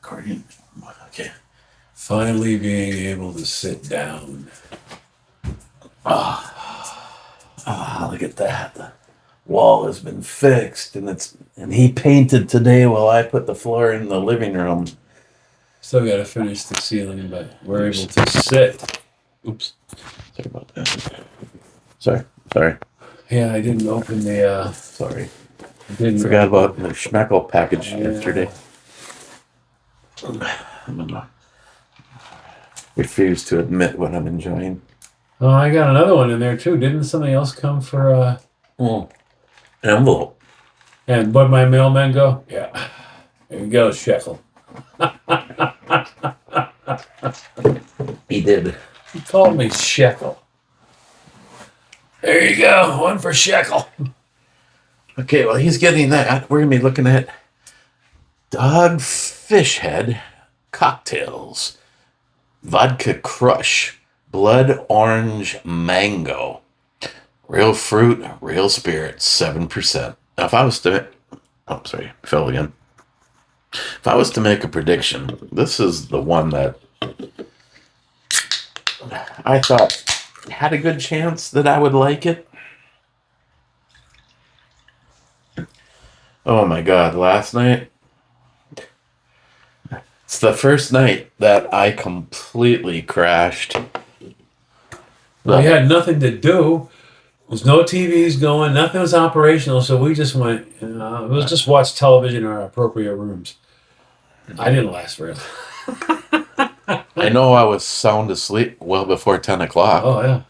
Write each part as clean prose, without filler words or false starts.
Recording. Okay. Finally being able to sit down. Look at that. The wall has been fixed, and he painted today while I put the floor in the living room. Still got to finish the ceiling, but we're able to sit. Oops. Sorry about that. Sorry. Yeah, I didn't open the. Sorry. Didn't Forgot open- about the schmeckle package yesterday. Refuse to admit what I'm enjoying. Oh, I got another one in there too. Didn't somebody else come for? An envelope. And what my mailman go? Yeah, there you go, shekel. He did. He called me shekel. There you go, one for shekel. Okay, well, he's getting that. We're going to be looking at Dogfish Head cocktails. Vodka Crush. Blood Orange Mango. Real fruit, real spirits, 7%. Now, if I was to... Oh, sorry, fell again. If I was to make a prediction, this is the one that I thought had a good chance that I would like it. Oh my God, last night, it's the first night that I completely crashed. We had nothing to do. There's no TVs going. Nothing was operational, so we just went. We'll just watch television in our appropriate rooms. I didn't last very long. I know I was sound asleep well before 10 o'clock. Oh yeah.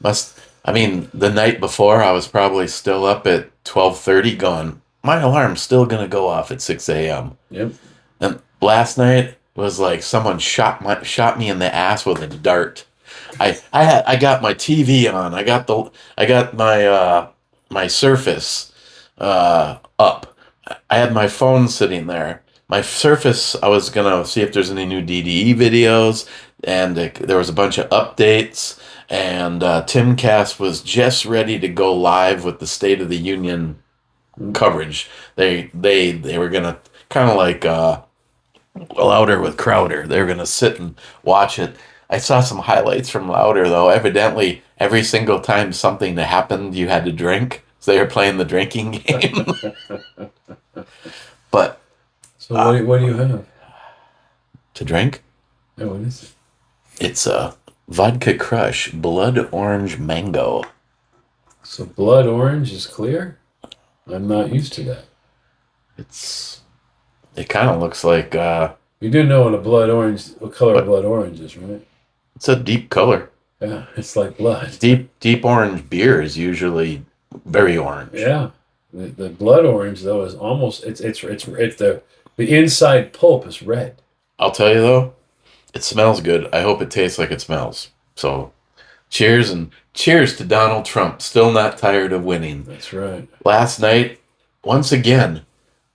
The night before, I was probably still up at 12:30 going, my alarm's still going to go off at 6 a.m. Yep. And last night was like someone shot me in the ass with a dart. I got my TV on. I got my Surface up. I had my phone sitting there. My Surface, I was gonna see if there's any new DDE videos, and there was a bunch of updates. And Timcast was just ready to go live with the State of the Union coverage. They were gonna kind of like Louder with Crowder. They were gonna sit and watch it. I saw some highlights from Louder though. Evidently, every single time something happened, you had to drink. So they were playing the drinking game. But So what do you have to drink? Oh, what is it? It's a Vodka Crush Blood Orange Mango. So blood orange is clear? I'm not used to that. It kind of looks like You do know what color blood orange is, right? it's a deep color. Yeah, it's like blood. Deep orange beer is usually very orange. Yeah, the blood orange though is almost it's the inside pulp is red. I'll tell you though, it smells good. I hope it tastes like it smells. So, cheers to Donald Trump. Still not tired of winning. That's right. Last night, once again,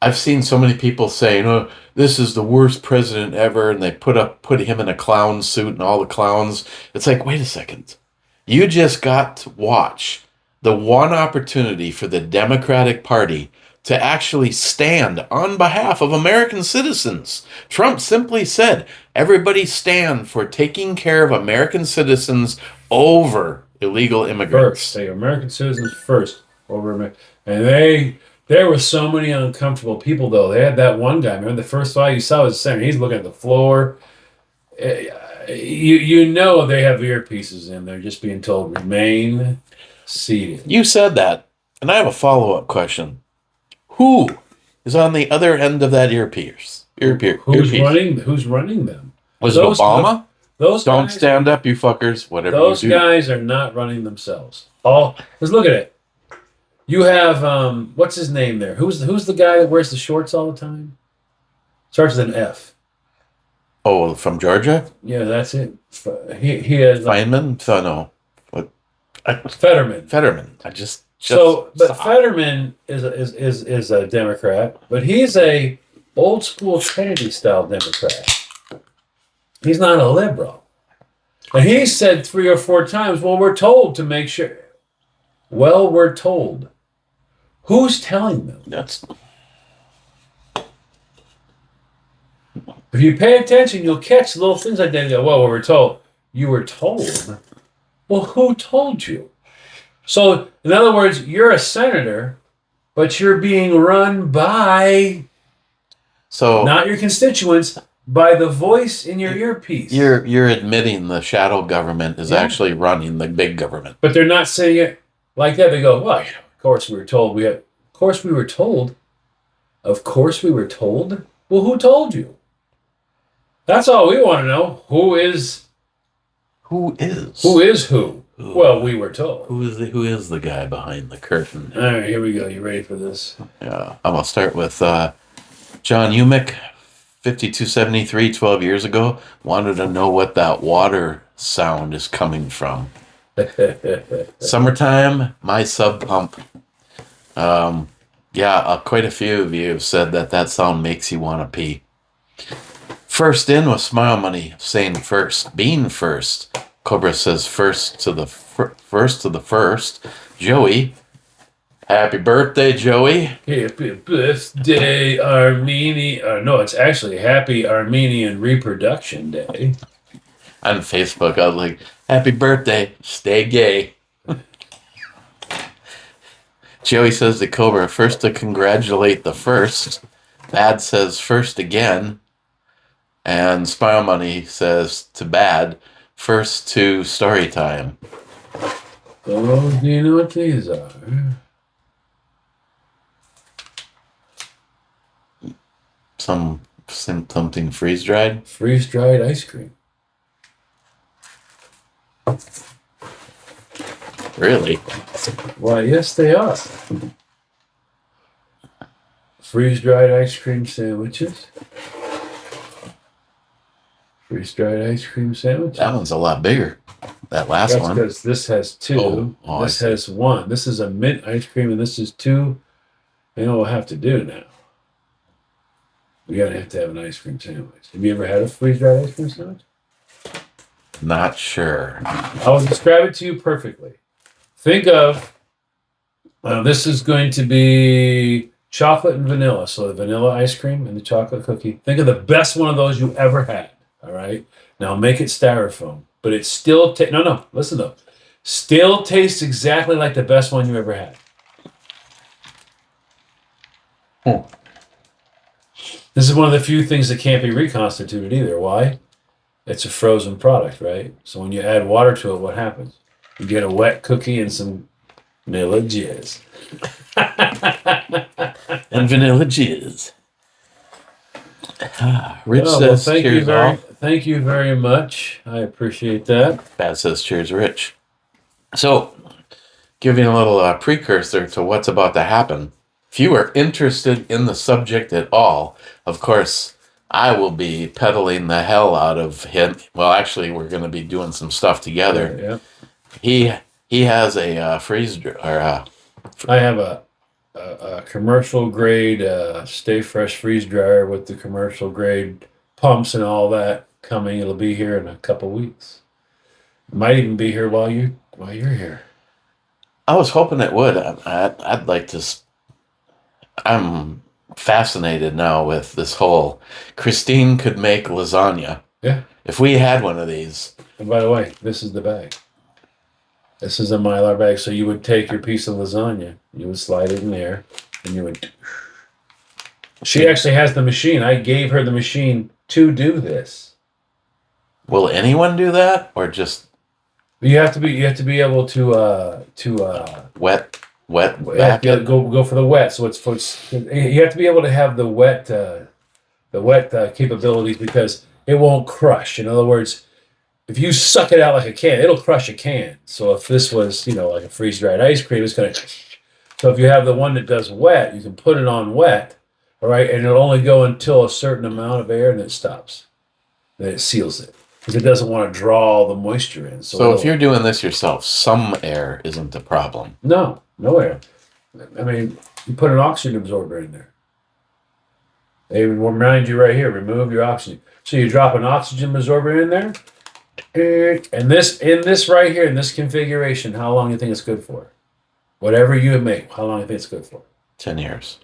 I've seen so many people saying, "Oh, this is the worst president ever," and they put him in a clown suit and all the clowns. It's like, wait a second, you just got to watch the one opportunity for the Democratic Party to actually stand on behalf of American citizens. Trump simply said, "Everybody stand for taking care of American citizens over illegal immigrants." First, say American citizens first over America, and there were so many uncomfortable people though. They had that one guy. Remember the first guy you saw was the center. He's looking at the floor. You know they have earpieces in. They're just being told remain seated. You said that, and I have a follow-up question. Who is on the other end of that earpiece? Who's running them? Was it Obama? Those Don't guys, stand up, you fuckers. Whatever those you do. guys are not running themselves. Let's look at it. You have what's his name there? Who's the guy that wears the shorts all the time? Starts with an F. Oh, from Georgia? Yeah, that's it. He has Feynman? No. What? Fetterman. Fetterman. But Fetterman is a Democrat, but he's a old school Kennedy style Democrat. He's not a liberal. And he said 3 or 4 times, well, we're told to make sure. Well, we're told. Who's telling them? If you pay attention, you'll catch little things like that and go, well, we were told. You were told? Well, who told you? So, in other words, you're a senator, but you're being run by not your constituents, by the voice in your earpiece. You're admitting the shadow government is actually running the big government. But they're not saying it like that. They go, well, of course we were told. Of course we were told. Of course we were told. Well, who told you? That's all we want to know. Who is who? Well, we were told. Who is the guy behind the curtain? All right, here we go. You ready for this? Yeah, I'm gonna start with John Umick, 5273, 12 years ago, wanted to know what that water sound is coming from. Summertime, my sub pump. Quite a few of you have said that sound makes you want to pee. First in was Smile Money saying first, being first. Cobra says first to the first. Joey, happy birthday, Joey. Happy birthday, Armenian. No, it's actually Happy Armenian Reproduction Day. On Facebook, I was like, happy birthday, stay gay. Joey says to Cobra, first to congratulate the first. Bad says first again. And Smile Money says to Bad, first to story time. Oh, do you know what these are? Something freeze-dried? Freeze-dried ice cream. Really? Why, yes, they are. Freeze-dried ice cream sandwiches. Freeze-dried ice cream sandwich. That one's a lot bigger. That last one. Because this has two. This has one. This is a mint ice cream, and this is two. You know what we'll have to do now? We gotta have to have an ice cream sandwich. Have you ever had a freeze-dried ice cream sandwich? Not sure. I will describe it to you perfectly. Think of this is going to be chocolate and vanilla. So the vanilla ice cream and the chocolate cookie. Think of the best one of those you ever had. All right. Now make it styrofoam, but it still listen though. Still tastes exactly like the best one you ever had. This is one of the few things that can't be reconstituted either. Why? It's a frozen product, right? So when you add water to it, what happens? You get a wet cookie and some vanilla jizz. And vanilla jizz. Rich says cheers all. Thank you very much. I appreciate that. Bad says cheers, Rich. So, giving a little precursor to what's about to happen. If you are interested in the subject at all, of course, I will be peddling the hell out of him. Well, actually, we're going to be doing some stuff together. Yeah. He has a freeze or I have a commercial grade Stay Fresh freeze dryer with the commercial grade pumps and all that coming. It'll be here in a couple weeks. Might even be here while you're here. I was hoping it would. I'd like to. I'm fascinated now with this whole. Christine could make lasagna. Yeah. If we had one of these. And by the way, this is the bag. This is a Mylar bag. So you would take your piece of lasagna, you would slide it in there, and you would. She actually has the machine. I gave her the machine to do this. Will anyone do that, or just? You have to be able to wet. Go for the wet. So it's you have to be able to have the wet capabilities because it won't crush. In other words, if you suck it out like a can, it'll crush a can. So if this was like a freeze dried ice cream, it's gonna. So if you have the one that does wet, you can put it on wet, all right, and it'll only go until a certain amount of air, and it stops. Then it seals it because it doesn't want to draw all the moisture in. So if you're doing this yourself, some air isn't the problem. No air. I mean, you put an oxygen absorber in there. They remind you right here, remove your oxygen. So you drop an oxygen absorber in there, and this right here, in this configuration, how long do you think it's good for? Whatever you make, how long do you think it's good for? 10 years.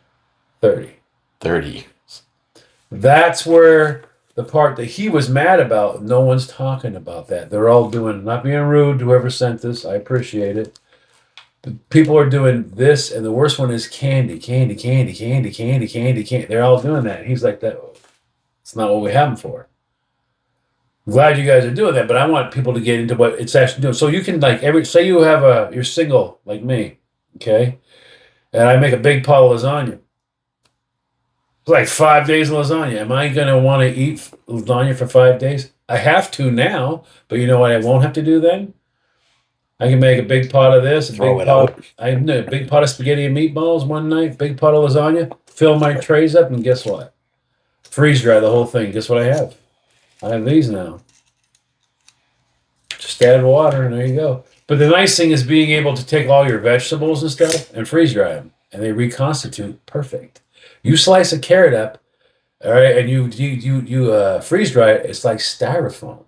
30. 30. That's where the part that he was mad about, no one's talking about that. They're all doing, not being rude to whoever sent this, I appreciate it. But people are doing this, and the worst one is candy, candy, candy, candy, candy, candy, candy. They're all doing that. He's like, that. It's not what we have them for. I'm glad you guys are doing that, but I want people to get into what it's actually doing. So you can like say you have you're single like me, okay, and I make a big pot of lasagna. It's like 5 days of lasagna. Am I gonna want to eat lasagna for 5 days? I have to now, but you know what? I won't have to do then. I can make a big pot of this, Throw it out. I know a big pot of spaghetti and meatballs one night, big pot of lasagna, fill my trays up, and guess what? Freeze dry the whole thing. Guess what I have? I have these now. Just add water, and there you go. But the nice thing is being able to take all your vegetables and stuff and freeze dry them, and they reconstitute perfect. You slice a carrot up, all right, and you freeze dry it. It's like styrofoam.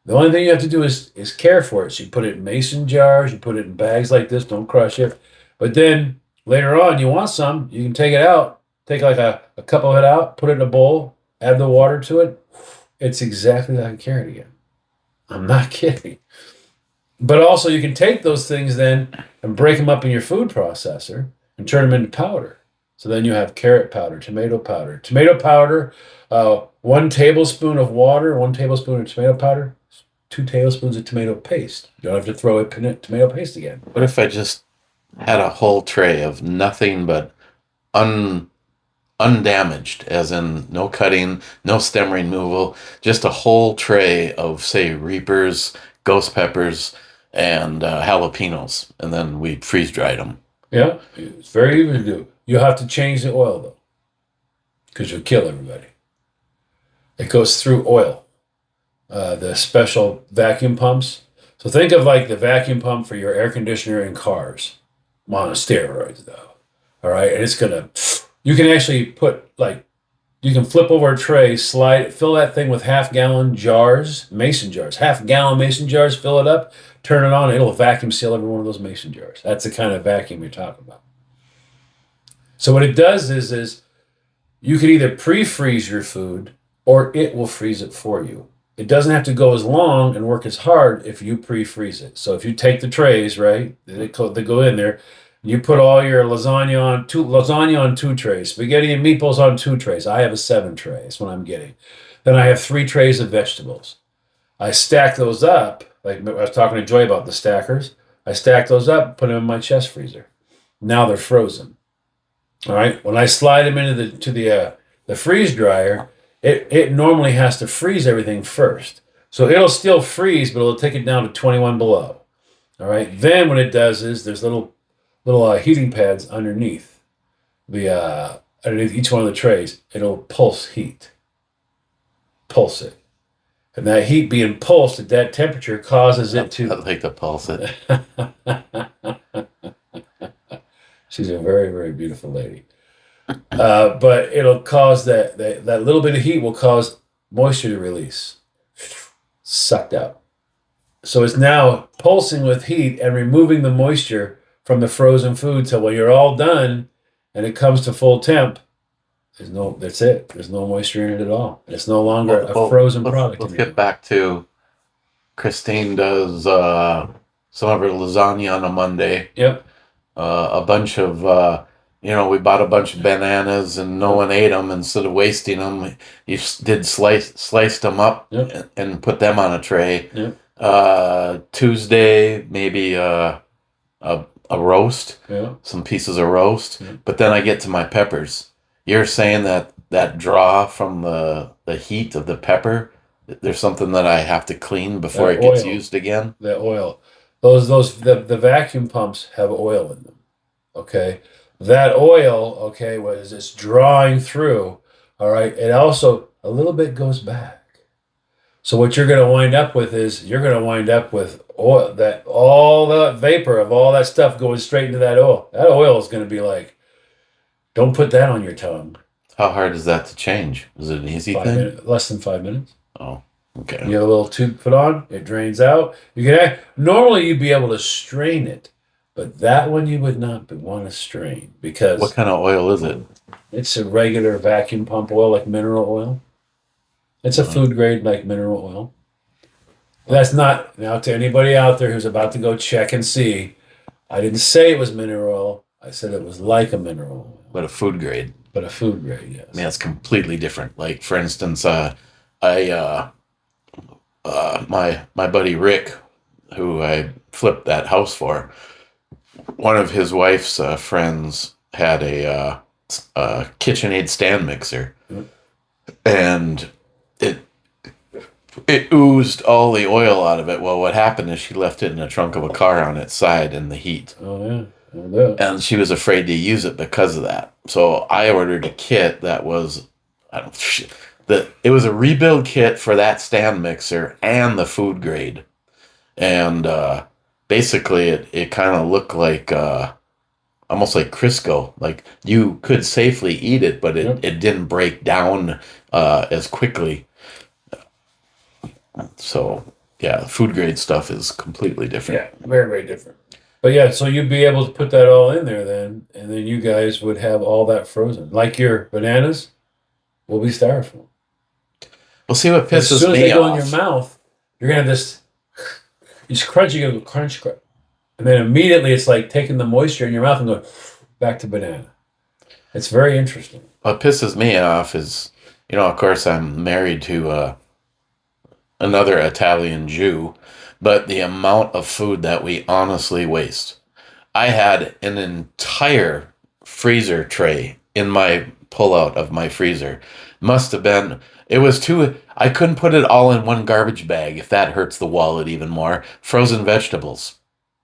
The only thing you have to do is care for it. So you put it in mason jars, you put it in bags like this. Don't crush it. But then later on, you want some, you can take it out. Take like a cup of it out, put it in a bowl, add the water to it. It's exactly like a carrot again. I'm not kidding. But also, you can take those things then and break them up in your food processor and turn them into powder. So then you have carrot powder, tomato powder. Tomato powder, 1 tablespoon of water, 1 tablespoon of tomato powder, 2 tablespoons of tomato paste. You don't have to throw it in tomato paste again. What if I just had a whole tray of nothing but undamaged, as in no cutting, no stem removal, just a whole tray of, say, Reapers, ghost peppers, and jalapenos, and then we freeze dried them. Yeah, it's very easy to do. You have to change the oil, though, because you'll kill everybody. It goes through oil, the special vacuum pumps. So think of like the vacuum pump for your air conditioner in cars. I'm on steroids, though. All right, and it's going to... You can actually put, like, you can flip over a tray, slide, fill that thing with half-gallon jars, mason jars, half-gallon mason jars, fill it up, turn it on, it'll vacuum seal every one of those mason jars. That's the kind of vacuum you're talking about. So what it does is you can either pre-freeze your food or it will freeze it for you. It doesn't have to go as long and work as hard if you pre-freeze it. So if you take the trays, right, they go in there, you put all your lasagna on 2 trays, spaghetti and meatballs on 2 trays. I have a 7 tray. That's what I'm getting. Then I have 3 trays of vegetables. I stack those up. Like I was talking to Joy about the stackers. I stack those up, put them in my chest freezer. Now they're frozen. All right. When I slide them into the freeze dryer, it normally has to freeze everything first. So it'll still freeze, but it'll take it down to 21 below. All right. Then what it does is there's little heating pads underneath underneath each one of the trays. It'll pulse it, and that heat being pulsed at that temperature causes it to. I'd like to pulse it. She's a very, very beautiful lady, but it'll cause that little bit of heat will cause moisture to release, sucked out. So it's now pulsing with heat and removing the moisture from the frozen food. So when you're all done and it comes to full temp, that's it. There's no moisture in it at all. It's no longer a frozen product. Let's get back to Christine does some of her lasagna on a Monday. Yep. A bunch of, we bought a bunch of bananas and no one ate them. Instead of wasting them, you did sliced them up. Yep. And put them on a tray. Yep. Tuesday, maybe a roast, some pieces of roast. But then I get to my peppers. You're saying that draw from the heat of the pepper, there's something that I have to clean before it gets used again? The oil. The vacuum pumps have oil in them. Okay. That oil, okay, as it's drawing through, all right, it also a little bit goes back. So what you're going to wind up with is oil, all the vapor of all that stuff going straight into that oil. That oil is going to be like, don't put that on your tongue. How hard is that to change? Is it an easy thing? Less than 5 minutes. Oh, okay. You have a little tube put on, it drains out. Normally you'd be able to strain it, but that one you would not want to strain because... What kind of oil is it? It's a regular vacuum pump oil, like mineral oil. It's a food grade like mineral oil. That's not now to anybody out there who's about to go check and see. I didn't say it was mineral oil. I said it was like a mineral oil, but a food grade. but a food grade, I mean, yes. it's completely different. Like for instance, I my buddy Rick, who I flipped that house for, one of his wife's friends had a KitchenAid stand mixer, Mm. and it it oozed all the oil out of it. Well, what happened is she left it in the trunk of a car on its side in the heat. Oh yeah, I know. And she was afraid to use it because of that. So I ordered a kit that was, I don't shit, it was a rebuild kit for that stand mixer and the food grade. And basically it kind of looked like almost like Crisco. Like you could safely eat it, but Yep. it didn't break down as quickly. So yeah, food grade stuff is completely different. Yeah, very, very different. But yeah, so you'd be able to put that all in there then, and then you guys would have all that frozen. Like your bananas will be styrofoam. Well, see what As pisses soon as me they go in off. your mouth, you're gonna have this. You just crunch, you go crunch, crunch, and then immediately it's like taking the moisture in your mouth and going back to banana. It's very interesting. What pisses me off is, of course, I'm married to another Italian Jew, but the amount of food that we honestly waste. I had an entire freezer tray in my pullout of my freezer. Must have been, it was too, I couldn't put it all in one garbage bag if that hurts the wallet even more. Frozen vegetables.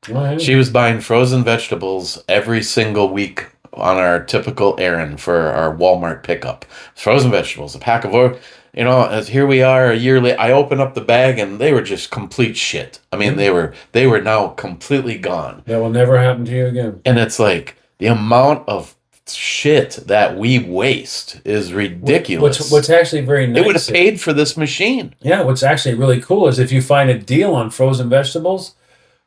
Well, She was buying frozen vegetables every single week on our typical errand for our Walmart pickup. Frozen vegetables, a pack of oil. As here we are a year later, I open up the bag and they were just complete shit. I mean, they were now completely gone. that will never happen to you again. And it's like the amount of shit that we waste is ridiculous. What's actually very nice. They would have paid for this machine. Yeah, what's actually really cool is if you find a deal on frozen vegetables.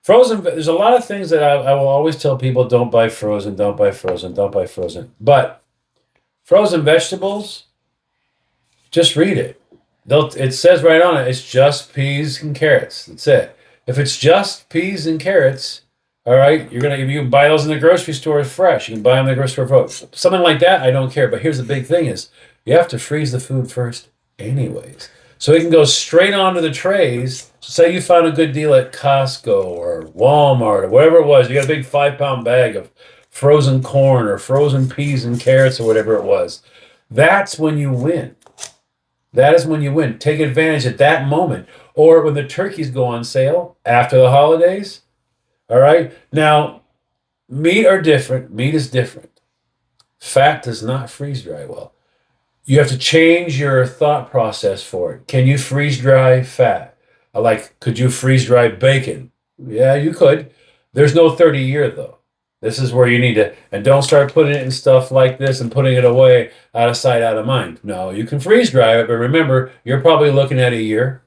There's a lot of things that I will always tell people: don't buy frozen, don't buy frozen, don't buy frozen. But frozen vegetables, just read it. It says right on it, it's just peas and carrots. That's it. If it's just peas and carrots, all right, you can buy those in the grocery store fresh. You can buy them in the grocery store fresh. Something like that, I don't care. But here's the big thing: is you have to freeze the food first, anyways. So it can go straight onto the trays. So say you found a good deal at Costco or Walmart or whatever it was. You got a big 5-pound bag of frozen corn or frozen peas and carrots or whatever it was. That's when you win. That is when you win. Take advantage at that moment. Or when the turkeys go on sale after the holidays. All right. Now, meat are different. Meat is different. Fat does not freeze dry well. You have to change your thought process for it. Can you freeze dry fat? Could you freeze dry bacon? Yeah, you could. There's no 30-year though. This is where you need to, and don't start putting it in stuff like this and putting it away out of sight, out of mind. No, you can freeze dry it, but remember, you're probably looking at a year.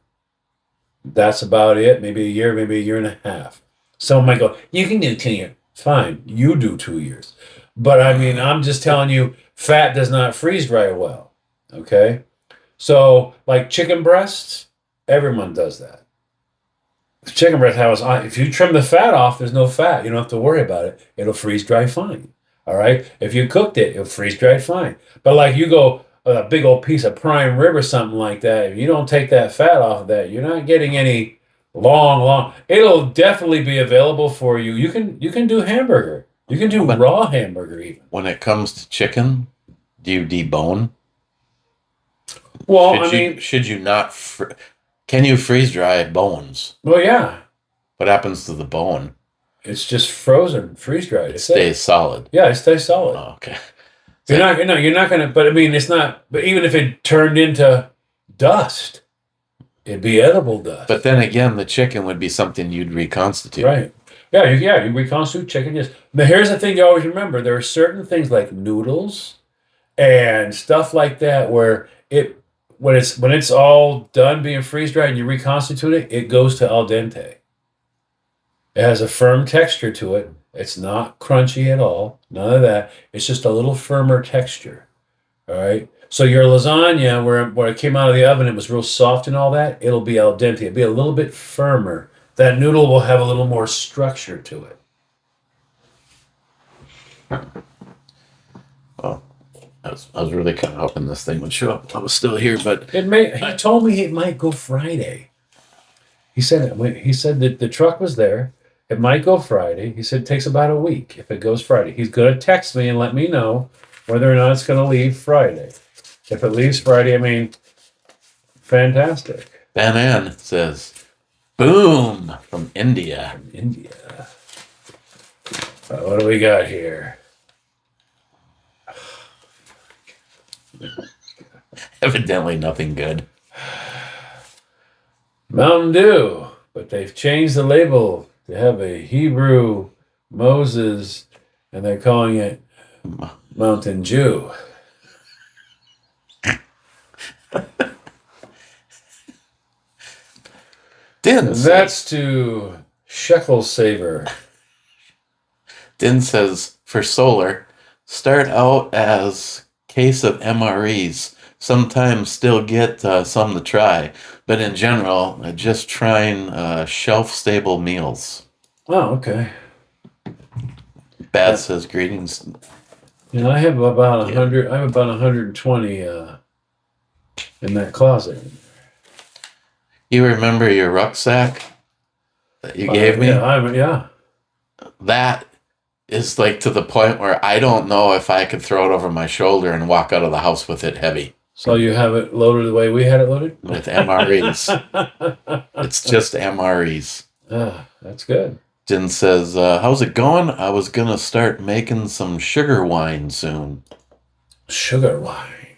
That's about it. Maybe a year, maybe a year and a half. Someone might go, you can do 2 years. Fine, you do 2 years. But I mean, I'm just telling you, fat does not freeze dry well. Okay? So, like chicken breasts, everyone does that. Chicken breast, if you trim the fat off, there's no fat. You don't have to worry about it. It'll freeze dry fine. All right? If you cooked it, it'll freeze dry fine. But like you go a big old piece of prime rib or something like that, if you don't take that fat off of that, you're not getting any long. It'll definitely be available for you. You can do hamburger. You can do raw hamburger even. When it comes to chicken, do you debone? Well, should you not? Can you freeze dry bones? Well, yeah. What happens to the bone? It's just frozen, freeze dried. It stays solid. Yeah, it stays solid. Oh, okay. You're not gonna. But I mean, it's not. But even if it turned into dust, it'd be edible dust. But then again, the chicken would be something you'd reconstitute. Right. Yeah, you reconstitute chicken. Yes. Now here's the thing you always remember: there are certain things like noodles and stuff like that where when it's all done being freeze dried and you reconstitute it, it goes to al dente. It has a firm texture to it. It's not crunchy at all. None of that. It's just a little firmer texture. All right. So your lasagna, where it came out of the oven, it was real soft and all that. It'll be al dente. It'll be a little bit firmer. That noodle will have a little more structure to it. Oh, I was really kind of hoping this thing would show up. I was still here, but He told me it might go Friday. He said that the truck was there. It might go Friday. He said it takes about a week if it goes Friday. He's going to text me and let me know whether or not it's going to leave Friday. If it leaves Friday, I mean, fantastic. Ben Ann says, boom, from India. India. What do we got here? Evidently nothing good. Mountain Dew, but they've changed the label to have a Hebrew Moses, and they're calling it Mountain Dew. Din That's to Shekel Saver. Din says, for solar, start out as case of MREs. Sometimes still get some to try, but in general, just trying shelf-stable meals. Oh, okay. Bad says, greetings. You know, I have about 100. I have about 120 in that closet. You remember your rucksack that you gave me? Yeah. That is like to the point where I don't know if I could throw it over my shoulder and walk out of the house with it heavy. So you have it loaded the way we had it loaded? With MREs. It's just MREs. That's good. Din says, how's it going? I was going to start making some sugar wine soon. Sugar wine.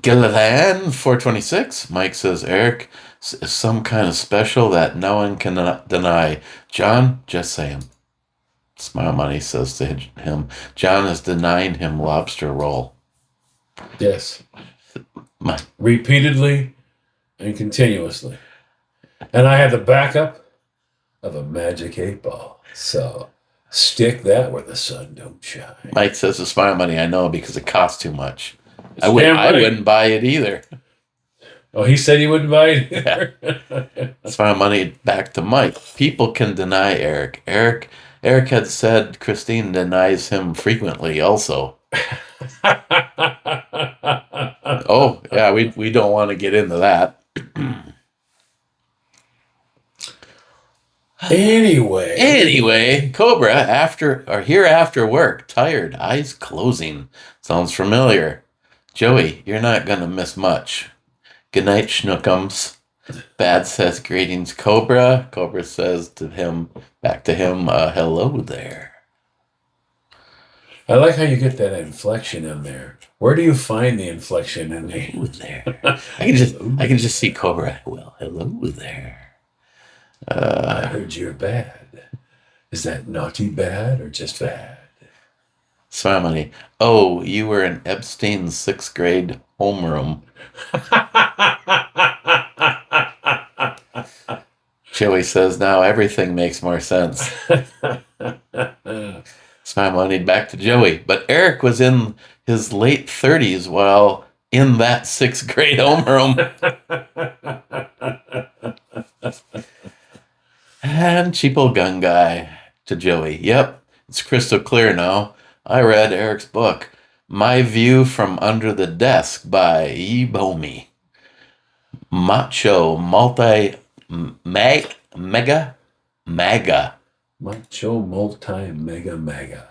Gillian 426. Mike says, Eric is some kind of special that no one can deny. John, just saying. Smile Money says to him, John is denying him lobster roll. Yes. Repeatedly and continuously. And I have the backup of a magic 8-ball. So stick that where the sun don't shine. Mike says to Smile Money, I know because it costs too much. I wouldn't buy it either. Oh, he said he wouldn't buy it either. Yeah. Smile Money back to Mike. People can deny Eric. Eric had said Christine denies him frequently also. Oh, yeah, we don't want to get into that. Anyway, Cobra here after work, tired, eyes closing. Sounds familiar. Joey, you're not gonna miss much. Good night, schnookums. Bad says greetings, Cobra. Cobra says back to him, hello there. I like how you get that inflection in there. Where do you find the inflection in there? Hello there. I can just see Cobra. Well, hello there. I heard you're bad. Is that naughty bad or just bad? Smile Money. Oh, you were in Epstein's 6th grade homeroom. Joey says now everything makes more sense. Smile Money back to Joey. But Eric was in his late 30s while in that 6th grade homeroom. And Cheapo Gun Guy to Joey. Yep, it's crystal clear now. I read Eric's book, My View from Under the Desk by E. Bomi. Macho mega. Macho mega.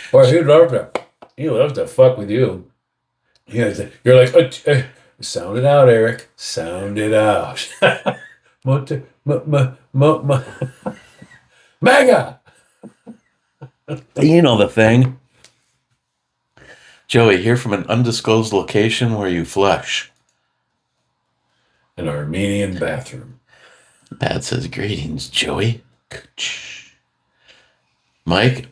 Boy, he loves to fuck with you. You're like, sound it out, Eric. Sound it out. Mega. You know the thing. Joey, here from an undisclosed location where you flush. An Armenian bathroom. Bad says, greetings, Joey. Mike,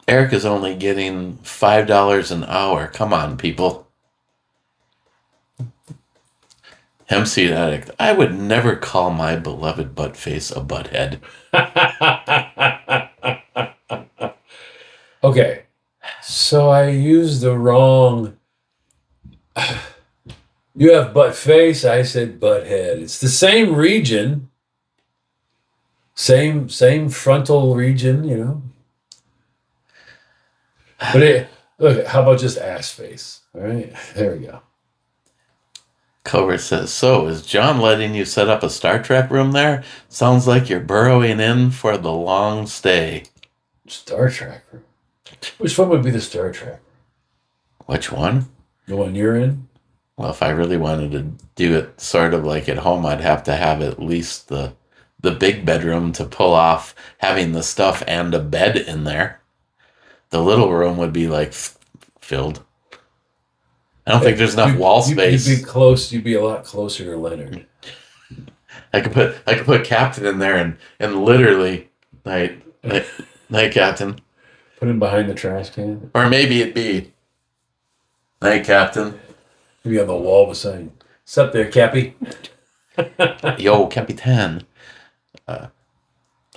Eric is only getting $5 an hour. Come on, people. Hempseed Addict, I would never call my beloved buttface a butthead. Okay. So I used the wrong. You have butt face. I said butt head. It's the same region. Same frontal region, you know. But look, how about just ass face? All right, there we go. Cobra says, so is John letting you set up a Star Trek room there? Sounds like you're burrowing in for the long stay. Star Trek. Which one would be the Star Trek? Which one? The one you're in? Well, if I really wanted to do it sort of like at home, I'd have to have at least the big bedroom to pull off having the stuff and a bed in there. The little room would be like filled. I don't think there's enough wall space. You'd be close. You'd be a lot closer to Leonard. I could put Captain in there and literally night Captain. Put him behind the trash can. Or maybe it'd be night Captain. Maybe on the wall beside you. What's up there, Cappy? Yo, Capitan. That'd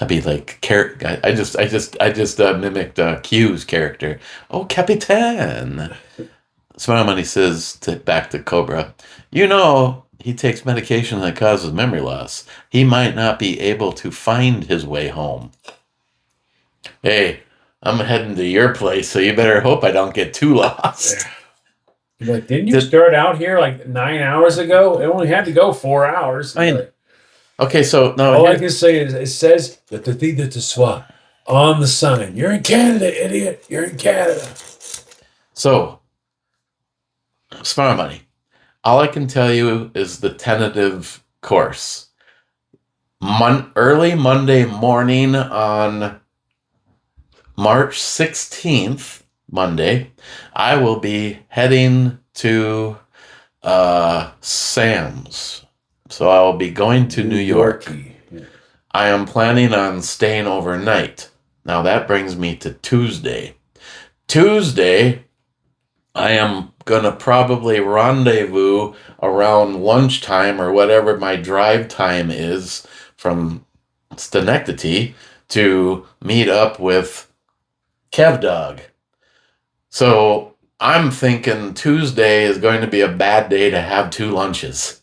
be like I just mimicked Q's character. Oh, Capitan. Smile Money says back to Cobra, you know, he takes medication that causes memory loss. He might not be able to find his way home. Hey, I'm heading to your place, so you better hope I don't get too lost. You're like, didn't you start out here like 9 hours ago? It only had to go 4 hours. Okay, so no. All I can say is it says that the thing that's a swap on the sign. You're in Canada, idiot. You're in Canada. So, Smart Money. All I can tell you is the tentative course. Early Monday morning on March 16th, Monday, I will be heading to Sam's. So I will be going to New York. Yeah. I am planning on staying overnight. Now that brings me to Tuesday. Tuesday, I am going to probably rendezvous around lunchtime or whatever my drive time is from Schenectady to meet up with Kev Dog. So I'm thinking Tuesday is going to be a bad day to have 2 lunches.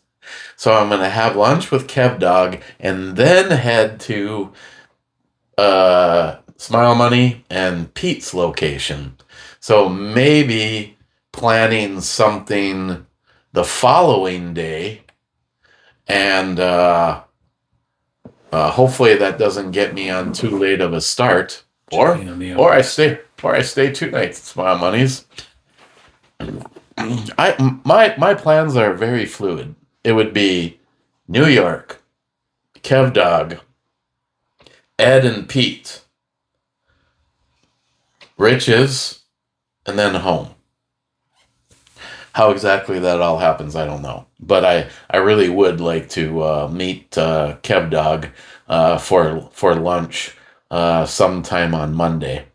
So I'm going to have lunch with Kev Dog and then head to Smile Money and Pete's location. So maybe planning something the following day, and hopefully that doesn't get me on too late of a start, or I stay 2 nights at Smile Money's. My plans are very fluid. It would be New York, Kev Dog, Ed and Pete, Rich's, and then home. How exactly that all happens, I don't know. But I really would like to meet Kev Dog for lunch sometime on Monday.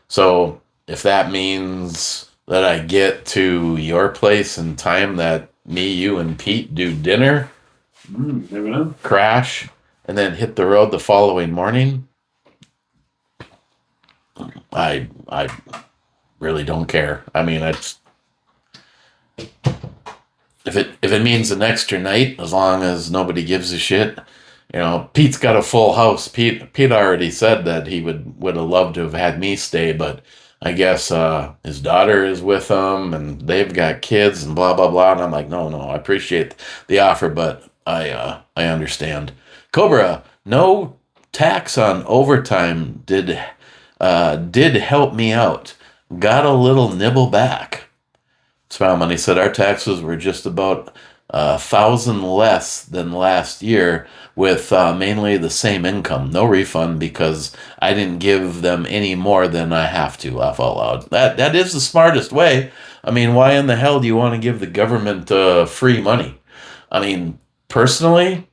So if that means that I get to your place in time that me, you, and Pete do dinner, never know. Crash, and then hit the road the following morning, I really don't care. I mean, it's if it means an extra night, as long as nobody gives a shit. You know, Pete's got a full house. Pete already said that he would have loved to have had me stay, but I guess his daughter is with him, and they've got kids, and blah blah blah. And I'm like, no, I appreciate the offer, but I understand. Cobra, no tax on overtime did help me out. Got a little nibble back. Smile Money said our taxes were just about 1,000 less than last year, with mainly the same income. No refund because I didn't give them any more than I have to. Laugh out loud. That is the smartest way. I mean, why in the hell do you want to give the government free money? I mean, personally,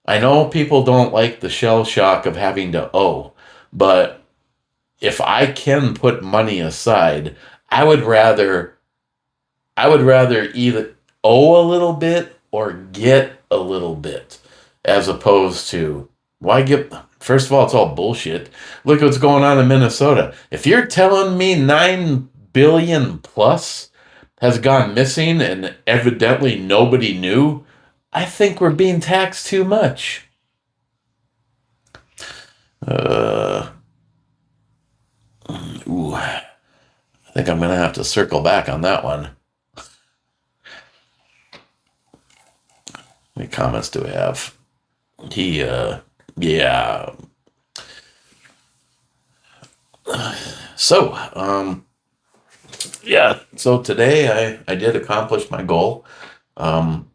I know people don't like the shell shock of having to owe, but if I can put money aside, I would rather either owe a little bit or get a little bit, as opposed to Why give? First of all, it's all bullshit. Look what's going on in Minnesota. If you're telling me 9 billion plus has gone missing and evidently nobody knew, I think we're being taxed too much. Uh, ooh, I think I'm gonna have to circle back on that one. How many comments do we have? Yeah. So, yeah. So today I did accomplish my goal. Um,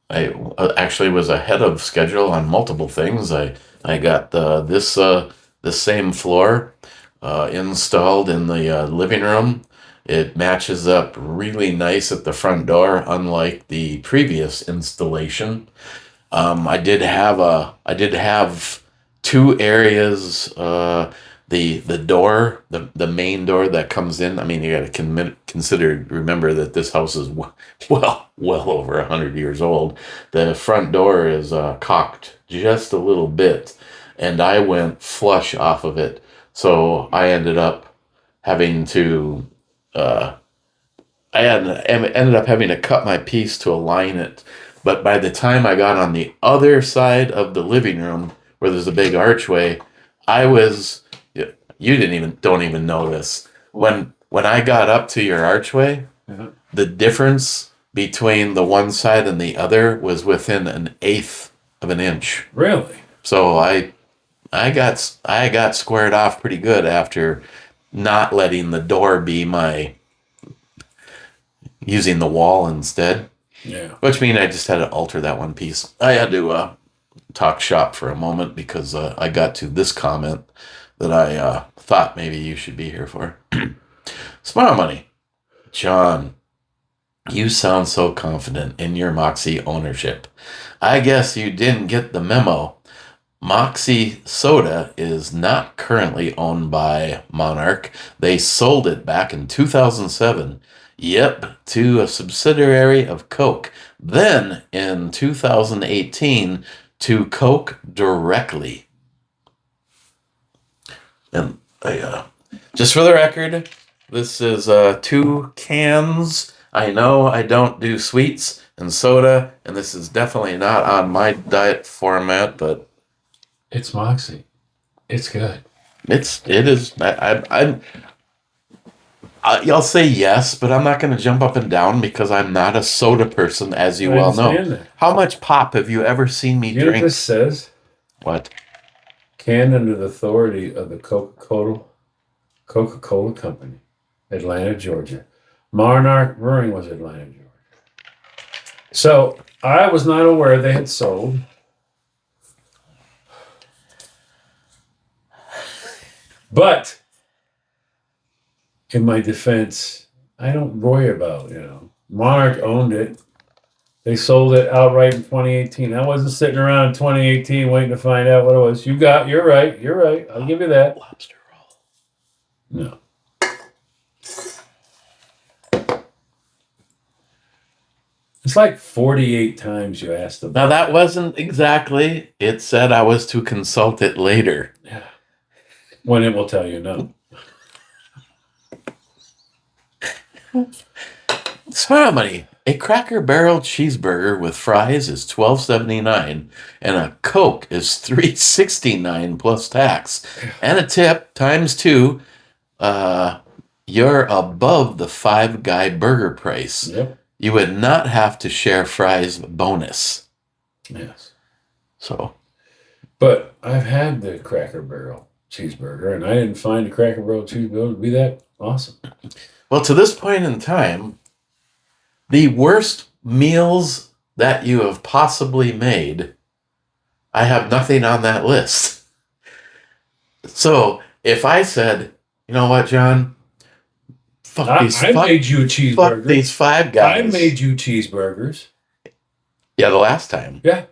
I actually was ahead of schedule on multiple things. I got the same floor installed in the living room. It matches up really nice at the front door, unlike the previous installation. I did have two areas. The door, the main door that comes in. I mean, you got to remember that this house is well over 100 years old. The front door is cocked just a little bit, and I went flush off of it. So I ended up having to. Ended up having to cut my piece to align it. But by the time I got on the other side of the living room, where there's a big archway, I was. You don't even know this. When I got up to your archway, the difference between the one side and the other was within an eighth of an inch. Really? So I got squared off pretty good after not letting the door be my using the wall instead. Yeah. Which means I just had to alter that one piece. I had to talk shop for a moment because I got to this comment that I thought maybe you should be here for. Smile money. John, you sound so confident in your Moxie ownership. I guess you didn't get the memo. Moxie Soda is not currently owned by Monarch. They sold it back in 2007. Yep, to a subsidiary of Coke. Then in 2018 to Coke directly. And just for the record, this is 2 cans. I know I don't do sweets and soda, and this is definitely not on my diet format, but it's Moxie. It's good. It is. I'll say yes, but I'm not going to jump up and down because I'm not a soda person, as you well know. That. How much pop have you ever seen me drink? You know what this says? What? Canned under the authority of the Coca-Cola Company, Atlanta, Georgia. Monarch Brewing was Atlanta, Georgia. So I was not aware they had sold. But in my defense, I don't worry about, Monarch owned it. They sold it outright in 2018. I wasn't sitting around in 2018 waiting to find out what it was. You're right. I'll give you that. Lobster roll. No. It's like 48 times you asked about. Now that wasn't exactly. It said I was to consult it later. Yeah. When it will tell you no. Smile money. A Cracker Barrel cheeseburger with fries is $12.79, and a Coke is $3.69 plus tax, and a tip times 2. You're above the Five Guy burger price. Yep. You would not have to share fries bonus. Yes. So. But I've had the Cracker Barrel cheeseburger, and I didn't find the Cracker Barrel cheeseburger to be that awesome. Well, to this point in time, the worst meals that you have possibly made, I have nothing on that list. So if I said, you know what, John? I made you a cheeseburger. Fuck these Five Guys. I made you cheeseburgers. Yeah, the last time. Yeah.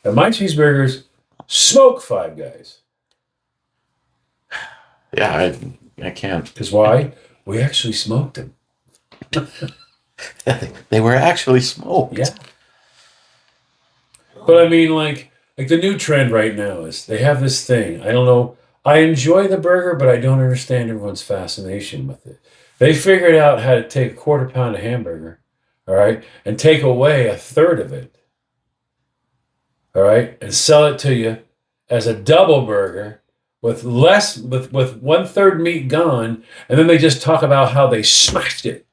And my cheeseburgers smoke Five Guys. Yeah, I can't. Because why? We actually smoked them. They were actually smoked. Yeah. But I mean, like, Like the new trend right now is they have this thing. I don't know. I enjoy the burger, but I don't understand everyone's fascination with it. They figured out how to take a quarter pound of hamburger, all right, and take away a third of it, all right, and sell it to you as a double burger with less with one third meat gone, and then they just talk about how they smashed it.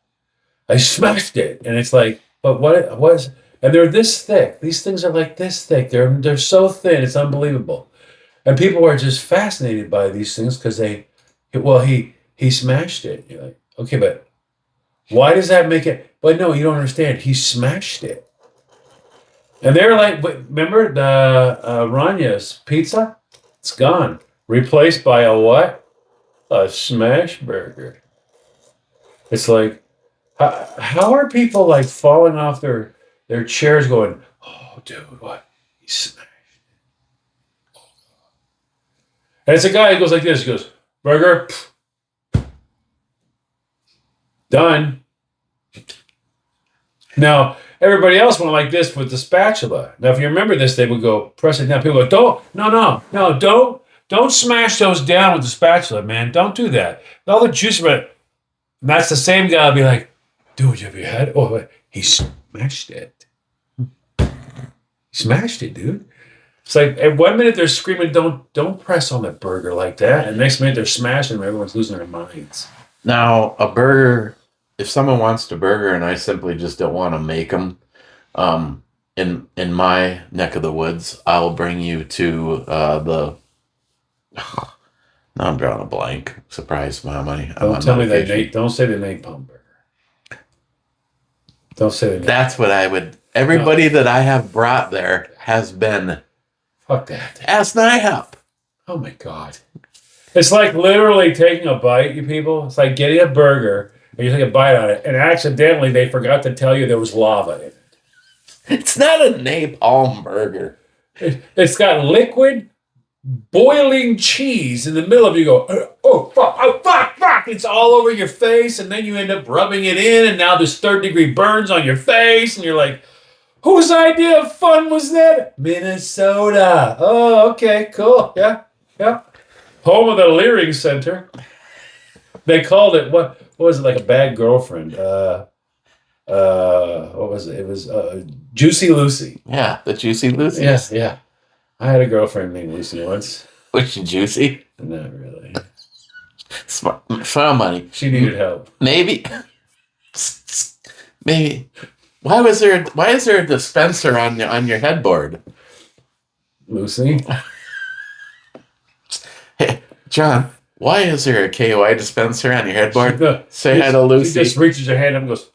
I smashed it, and it's like, but what it was, and they're this thick. These things are like this thick. They're so thin. It's unbelievable, and people are just fascinated by these things because well, he smashed it. You're like, okay, but why does that make it? But no, you don't understand. He smashed it. And they're like, remember the Ranya's pizza? It's gone. Replaced by a what? A smash burger. It's like, how are people like falling off their chairs going, oh, dude, what? He smashed. And it's a guy who goes like this. He goes, burger, done. Now, everybody else went like this with the spatula. Now, if you remember this, they would go, press it down. People go, don't smash those down with the spatula, man. Don't do that. All the juice, but that's the same guy will be like, dude, have you had it? Oh, wait. He smashed it. He smashed it, dude. It's like at 1 minute they're screaming, don't press on that burger like that. And next minute they're smashing and everyone's losing their minds. Now, a burger, if someone wants to burger and I simply just don't want to make them, in my neck of the woods, I'll bring you to the. Now I'm drawing a blank. Surprise, my money. Don't tell me that. Don't say the napalm burger. Don't say the. That's what I would. Everybody that I have brought there has been. Fuck that. Ask NIHOP. Oh my god. It's like literally taking a bite, you people. It's like getting a burger and you take a bite on it, and accidentally they forgot to tell you there was lava in it. It's not a napalm burger. It's got liquid, boiling cheese in the middle of you. Go, oh fuck! It's all over your face, and then you end up rubbing it in, and now there's third-degree burns on your face, and you're like, whose idea of fun was that? Minnesota. Oh, okay, cool. Yeah. Home of the Leering Center. They called it what was it, like a bad girlfriend? What was it? It was Juicy Lucy. Yeah, the Juicy Lucy. Yes, yeah. I had a girlfriend named Lucy once. Was she juicy? Not really. Smart money. She needed help. Maybe. Why is there a dispenser on your headboard? Lucy? Hey, John, why is there a KOI dispenser on your headboard? Say hi to She Lucy. just reaches her hand up and goes.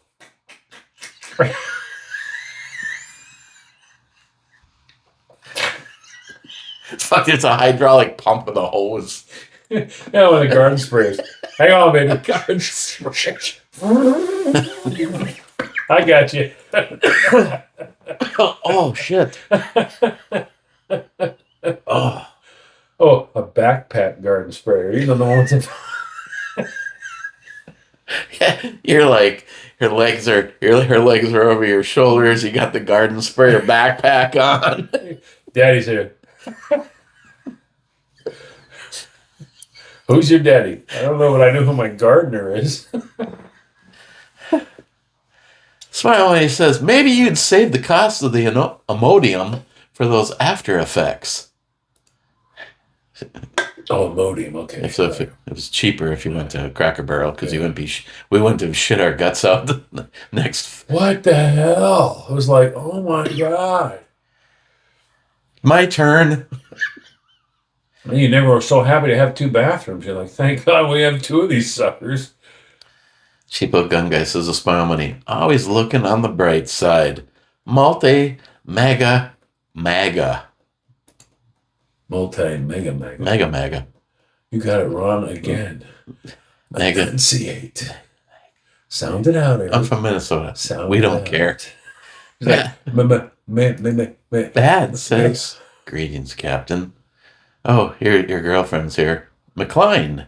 Fuck, it's a hydraulic pump with a hose. Yeah, when the garden sprays. Hang on, baby. Garden spray. I got you. Oh, shit. Oh. Oh, a backpack garden sprayer. You don't know what's in. You're like her legs are over your shoulders. You got the garden sprayer backpack on. Daddy's here. Who's your daddy? I don't know, but I know who my gardener is. Smile when he says, maybe you'd save the cost of the Imodium for those after effects. Oh, Imodium, okay. If it was cheaper if you went to Cracker Barrel, because we wouldn't have shit our guts out the next. What the hell? I was like, oh my god. My turn. And you never were so happy to have 2 bathrooms. You're like, thank God we have 2 of these suckers. Cheapo Gun Guy says, a smile money. Always looking on the bright side. Mega. Mega. You got it wrong again. Mega. Enunciate. Sound it out, Eric. I'm from Minnesota. We don't care. Like, Bad says, greetings, Captain. Oh, your girlfriend's here. McLean.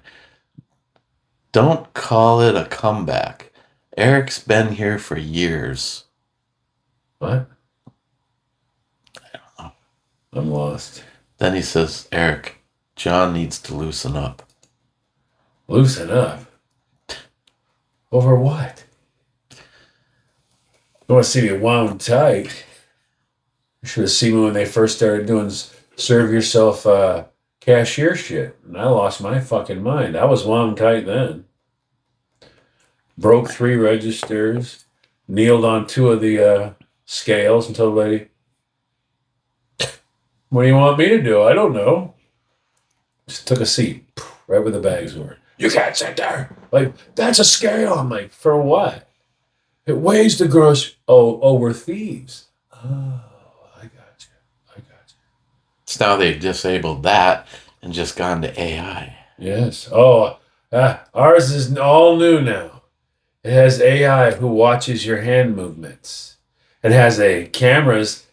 Don't call it a comeback. Eric's been here for years. What? I don't know. I'm lost. Then he says, Eric, John needs to loosen up. Loosen up? Over what? You want to see me wound tight? You should have seen me when they first started doing serve yourself cashier shit. And I lost my fucking mind. I was wound tight then. Broke 3 registers. Kneeled on 2 of the scales until the lady, what do you want me to do? I don't know. Just took a seat right where the bags were. You can't sit there. Like, that's a scale. I'm like, for what? It weighs the gross. Oh, we're thieves. Oh, I got you. So now they've disabled that and just gone to AI. Yes. Oh, ours is all new now. It has AI who watches your hand movements. It has a cameras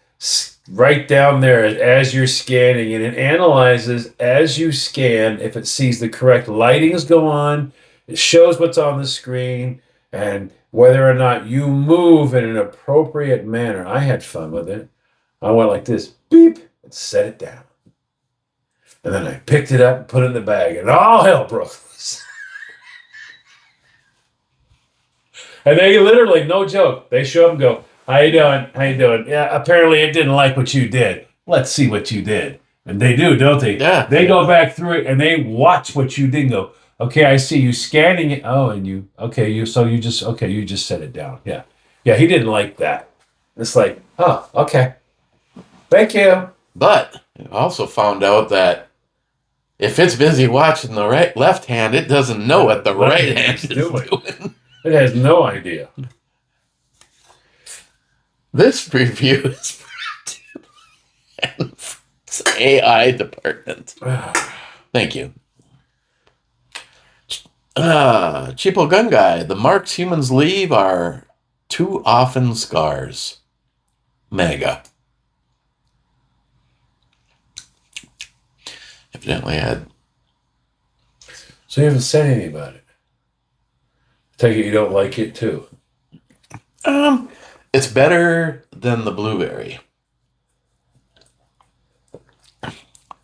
right down there as you're scanning, and it analyzes as you scan if it sees the correct lightings go on. It shows what's on the screen and whether or not you move in an appropriate manner. I had fun with it. I went like this, beep, and set it down. And then I picked it up and put it in the bag, and all hell broke loose. And they literally, no joke, they show up and go, how you doing? How you doing? Yeah, apparently it didn't like what you did. Let's see what you did. And they do, don't they? Yeah. They go back through it and they watch what you did and go, okay, I see you scanning it. Oh, and you, okay, you just set it down. Yeah. Yeah, he didn't like that. It's like, oh, okay. Thank you. But I also found out that if it's busy watching the left hand, it doesn't know what the right hand is doing. It has no idea. This review is it's AI department. Thank you. Cheapo Gun Guy. The marks humans leave are too often scars. Mega. Evidently had. So you haven't said anything about it. Take it you don't like it too. It's better than the blueberry.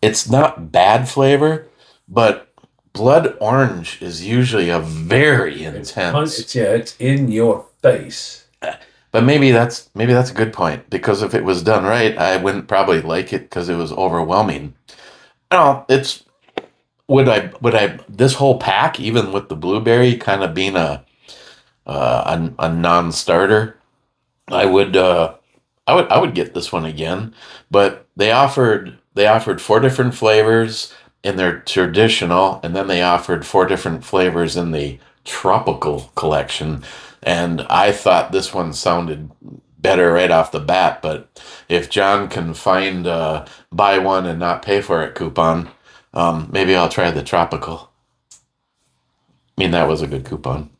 It's not bad flavor, but blood orange is usually a very intense. It's in your face. But maybe that's a good point, because if it was done right, I wouldn't probably like it because it was overwhelming. No, it's would I this whole pack, even with the blueberry kind of being a non-starter, I would get this one again. But they offered 4 different flavors in their traditional, and then they offered 4 different flavors in the tropical collection. And I thought this one sounded better right off the bat. But if John can find buy one and not pay for it coupon, maybe I'll try the tropical. I mean, that was a good coupon.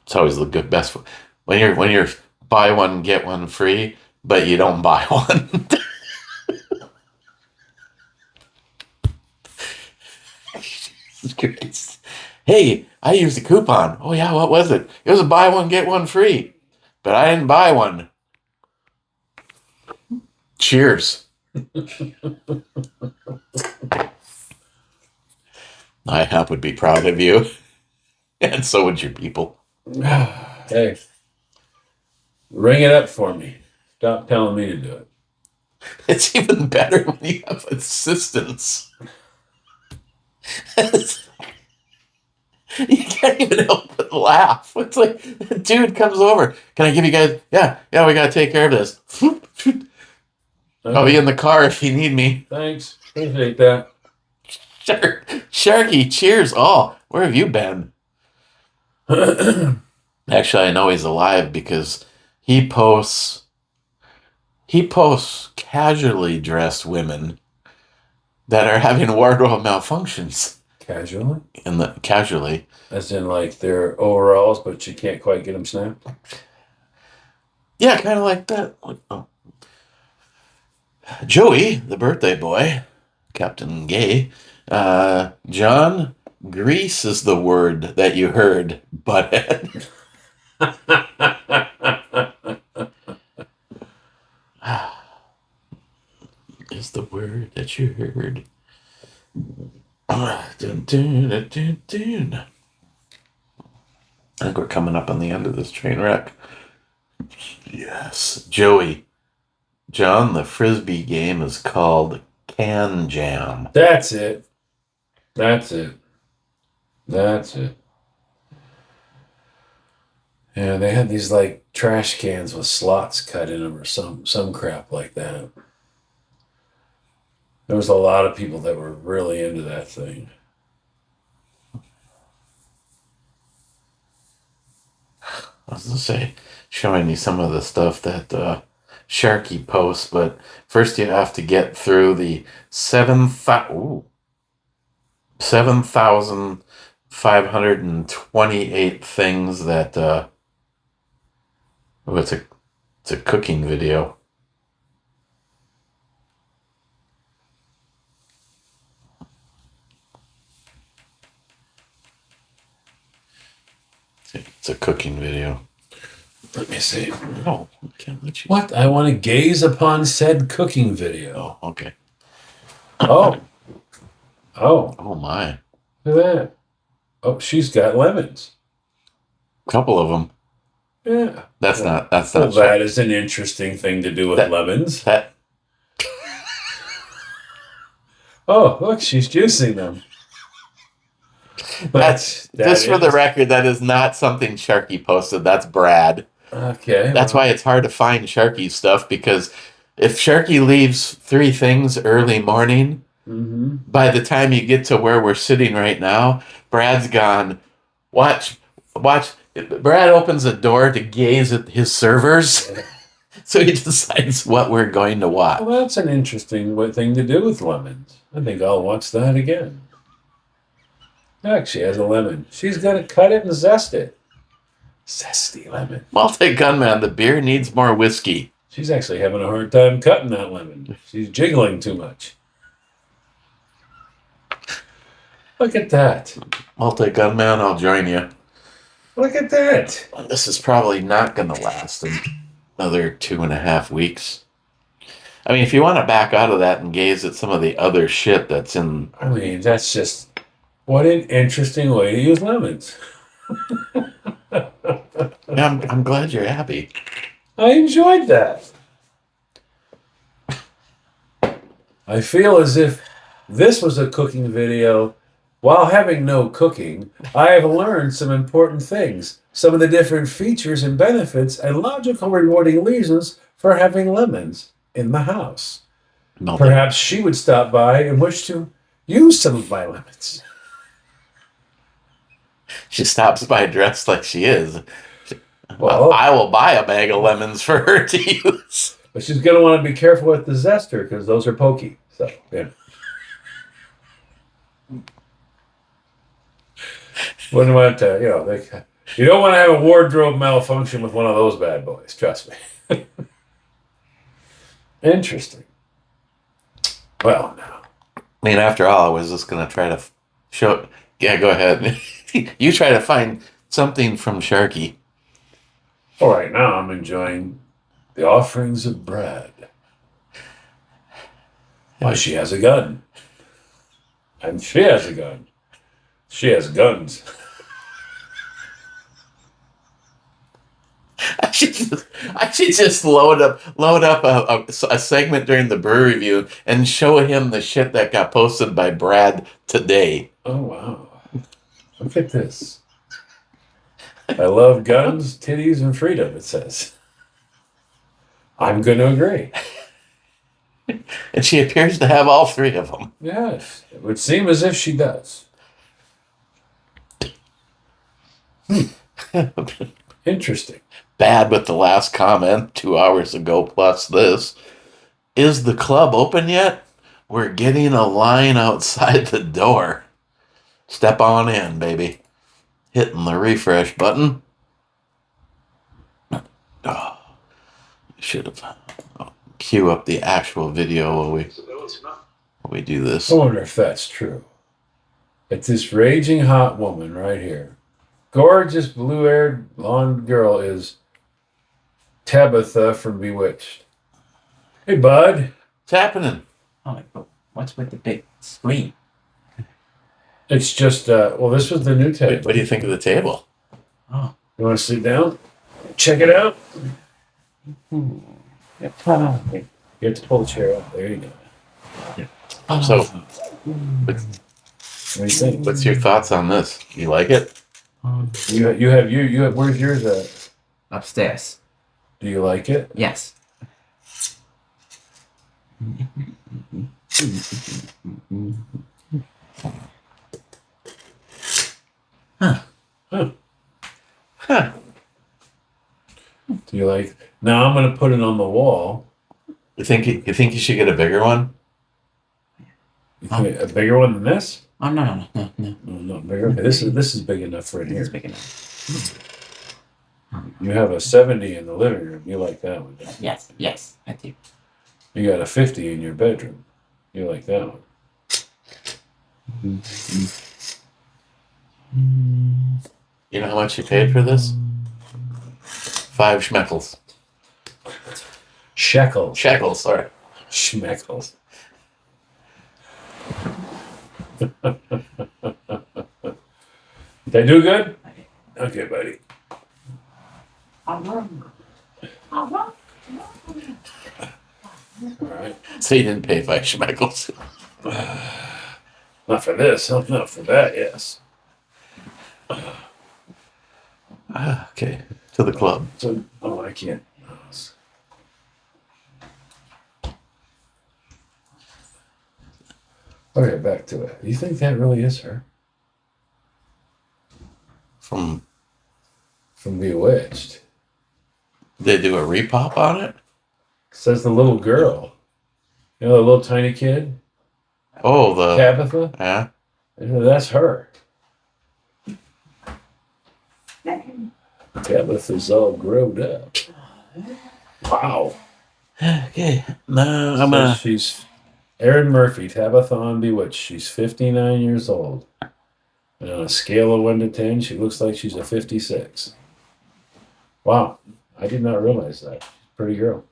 It's always the best when you're buy one get one free, but you don't buy one. Hey, I used a coupon. Oh yeah, what was it? It was a buy one get one free, but I didn't buy one. Cheers. I would be proud of you, and so would your people. Hey, ring it up for me. Stop telling me to do it. It's even better when you have assistance. You can't even help but laugh. It's like, the dude comes over. Can I give you guys? Yeah, we gotta take care of this. I'll be in the car if you need me. Thanks. Appreciate that. Sure. Sharky, cheers. Oh, where have you been? Actually, I know he's alive because he posts casually dressed women that are having wardrobe malfunctions. Casually? Casually. As in, like, they're overalls, but you can't quite get them snapped? Yeah, kind of like that. Oh. Joey, the birthday boy, Captain Gay. John, grease is the word that you heard, butthead. Is Richard. Dun, dun, dun, dun, dun. I think we're coming up on the end of this train wreck. Yes. Joey. John, the Frisbee game is called Can Jam. That's it. That's it. That's it. Yeah, they had these like trash cans with slots cut in them or some crap like that. There was a lot of people that were really into that thing. I was gonna say, showing me some of the stuff that Sharky posts, but first you have to get through the 7,528 things that it's a cooking video. It's a cooking video. Let me see. No, I can't let you. What? I want to gaze upon said cooking video. Oh, okay. Oh. Oh. Oh my. Look at that. Oh, she's got lemons. Couple of them. Yeah. That's not. Well, that is an interesting thing to do with lemons. That. Oh, look, she's juicing them. Just for the record, that is not something Sharky posted. That's Brad. Okay. That's why it's hard to find Sharky stuff, because if Sharky leaves 3 things early morning, by the time you get to where we're sitting right now, Brad's gone. Watch. Brad opens the door to gaze at his servers, so he decides what we're going to watch. Well, that's an interesting thing to do with lemons. I think I'll watch that again. Look, she has a lemon. She's going to cut it and zest it. Zesty lemon. Multi-gunman, the beer needs more whiskey. She's actually having a hard time cutting that lemon. She's jiggling too much. Look at that. Multi-gunman, I'll join you. Look at that. This is probably not going to last another 2.5 weeks. I mean, if you want to back out of that and gaze at some of the other shit that's in... I mean, that's just... What an interesting way to use lemons. I'm glad you're happy. I enjoyed that. I feel as if this was a cooking video. While having no cooking, I have learned some important things. Some of the different features and benefits and logical rewarding reasons for having lemons in the house. Perhaps she would stop by and wish to use some of my lemons. She stops by dressed like she is. Well, I will buy a bag of lemons for her to use. But she's going to want to be careful with the zester because those are pokey. So, yeah. Wouldn't want to, you don't want to have a wardrobe malfunction with one of those bad boys. Trust me. Interesting. Well, no. I mean, after all, I was just going to try to show... Yeah, go ahead. You try to find something from Sharky. All right, now I'm enjoying the offerings of Brad. Why, she has a gun. And she has a gun. She has guns. I should just load up a segment during the brew review and show him the shit that got posted by Brad today. Oh, wow. Look at this. I love guns, titties, and freedom, it says. I'm going to agree. And she appears to have all 3 of them. Yes. It would seem as if she does. Interesting. Bad with the last comment 2 hours ago plus this. Is the club open yet? We're getting a line outside the door. Step on in, baby. Hitting the refresh button. Oh, should have cue up the actual video while we do this. I wonder if that's true. It's this raging hot woman right here. Gorgeous blue-haired blonde girl is Tabitha from Bewitched. Hey, bud. What's happening? What's with the big screen? It's just, well, this was the new table. What do you think of the table? Oh. You want to sit down? Check it out. Hmm. You have to pull the chair up. There you go. So, What do you think? what's your thoughts on this? You like it? You have. Where's yours at? Upstairs. Do you like it? Yes. Huh. Do you like? Now I'm gonna put it on the wall. You think you should get a bigger one? You think a bigger one than this? Oh no. No, not bigger. Okay, this is big enough for in This here. is big enough. You have a 70 in the living room. You like that one? Don't you? Yes, I do. You got a 50 in your bedroom. You like that one? You know how much you paid for this? 5 schmeckles. Shekels. Shekels, sorry. Schmeckles. Did I do good? Okay, buddy. All right. So you didn't pay 5 schmeckles. Not for this. Not for that. Yes. Okay, to the club. So, I can't. Okay, back to it. You think that really is her? From Bewitched. they do a repop on it. Says the little girl. You know, the little tiny kid? Oh, the Tabitha? yeah. That's her. Tabitha's all grown up. Wow. Okay, now I'm So gonna. she's Erin Murphy, Tabitha on Bewitched. She's 59 years old. And on a scale of 1 to 10, she looks like she's a 56. Wow. I did not realize that. Pretty girl.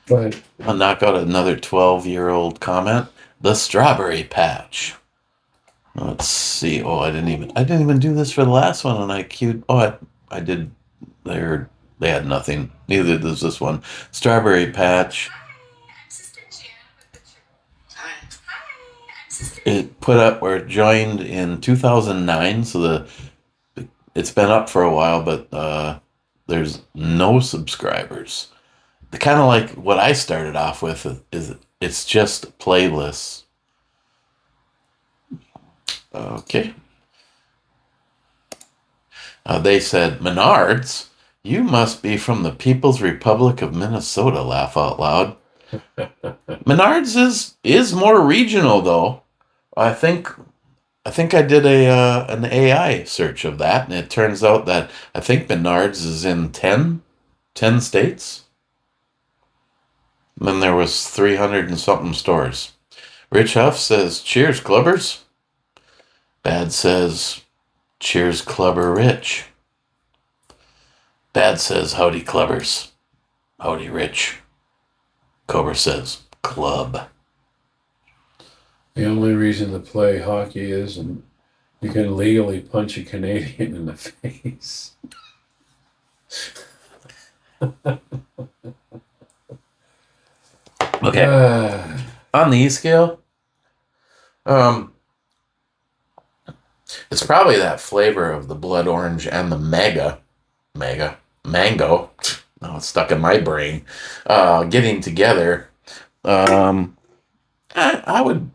Go ahead. I'll knock out another 12-year-old comment. The strawberry patch. Let's see. Oh, I didn't even do this for the last one, and I queued. Oh, I did. They had nothing. Neither does this one. Strawberry patch. It put up where it joined in 2009, so it's been up for a while, but there's no subscribers. Kind of like what I started off with is it's just playlists. Okay. They said, Menards, you must be from the People's Republic of Minnesota, laugh out loud. Menards is more regional though. I think I did an AI search of that, and it turns out that I think Menards is in 10 states. And then there was 300 and something stores. Rich Huff says, cheers, clubbers. Bad says, cheers, clubber Rich. Bad says, howdy, clubbers. Howdy, Rich. Cobra says, club. The only reason to play hockey is you can legally punch a Canadian in the face. Okay. On the E-scale, it's probably that flavor of the blood orange and the mango. Oh, it's stuck in my brain. Getting together. I would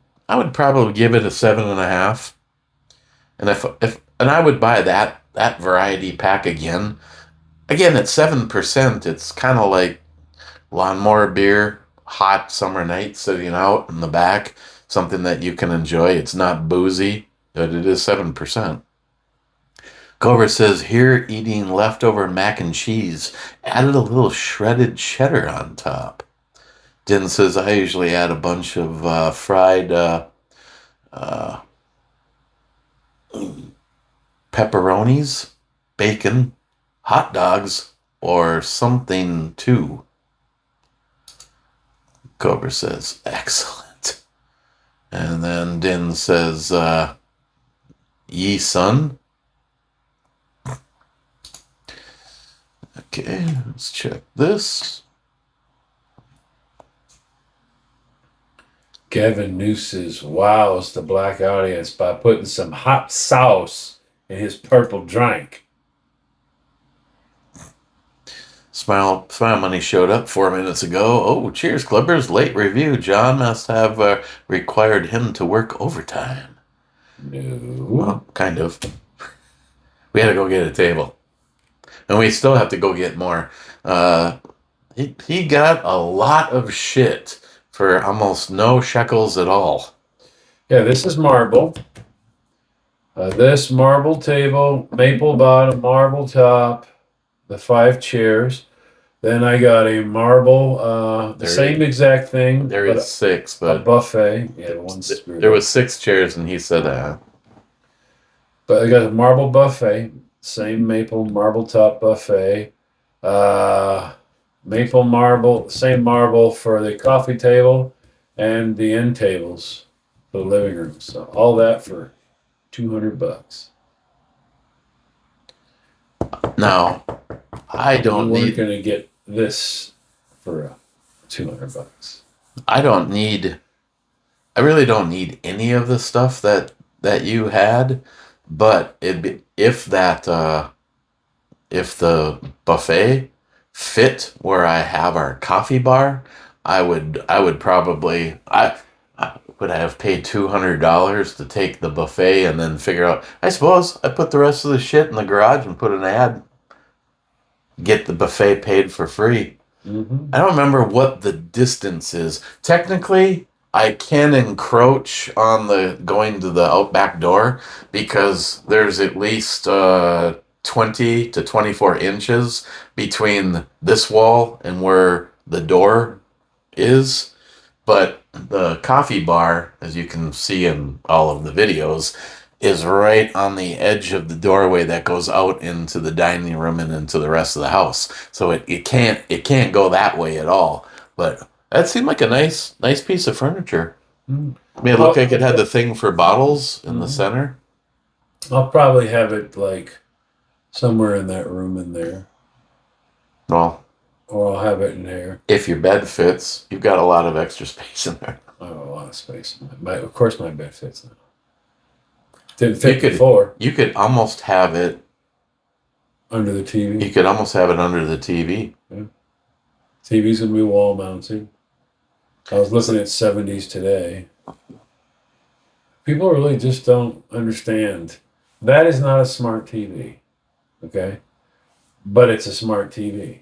probably give it a 7.5. And and I would buy that variety pack again. Again, at 7%, it's kind of like lawnmower beer, hot summer night sitting out in the back, something that you can enjoy. It's not boozy, but it is 7%. Cobra says, here eating leftover mac and cheese, added a little shredded cheddar on top. Din says, I usually add a bunch of fried pepperonis, bacon, hot dogs, or something too. Cobra says, excellent. And then Din says, Yi Sun. Okay, let's check this. Kevin Nooses wows the black audience by putting some hot sauce in his purple drink. Smile Money showed up 4 minutes ago. Oh, cheers, Clippers. Late review. John must have required him to work overtime. No. Well, kind of. We had to go get a table. And we still have to go get more. He got a lot of shit for almost no shekels at all. Yeah, this is marble. This marble table, maple bottom, marble top, the 5 chairs. Then I got a marble, the same exact thing. There is 6, a but buffet. Yeah, one screwed there up. was 6 chairs, and he said, But I got a marble buffet, same maple marble top buffet. Maple marble, same marble for the coffee table and the end tables for the living room. So all that for $200. no, I You don't weren't need. gonna get this for $200. I don't need. I really don't need any of the stuff that you had, but if the buffet fit where I have our coffee bar, I would probably I would have paid $200 to take the buffet and then figure out. I suppose I put the rest of the shit in the garage and put an ad. Get the buffet paid for free. Mm-hmm. I don't remember what the distance is. Technically, I can encroach on the going to the out back door because there's at least 20 to 24 inches between this wall and where the door is. But the coffee bar, as you can see in all of the videos, is right on the edge of the doorway that goes out into the dining room and into the rest of the house. So it can't go that way at all. But that seemed like a nice piece of furniture. Mm-hmm. I mean, it looked like it had the thing for bottles in the center. I'll probably have it like somewhere in that room in there, Well, or I'll have it in there. if your bed fits, you've got a lot of extra space in there. I have a lot of space. Of course, my bed fits now. Didn't fit before. You could almost have it Under the TV. You could almost have it under the TV. Yeah. TV's gonna be wall mounted. I was looking at 70s today. People really just don't understand. That is not a smart TV. Okay? But it's a smart TV.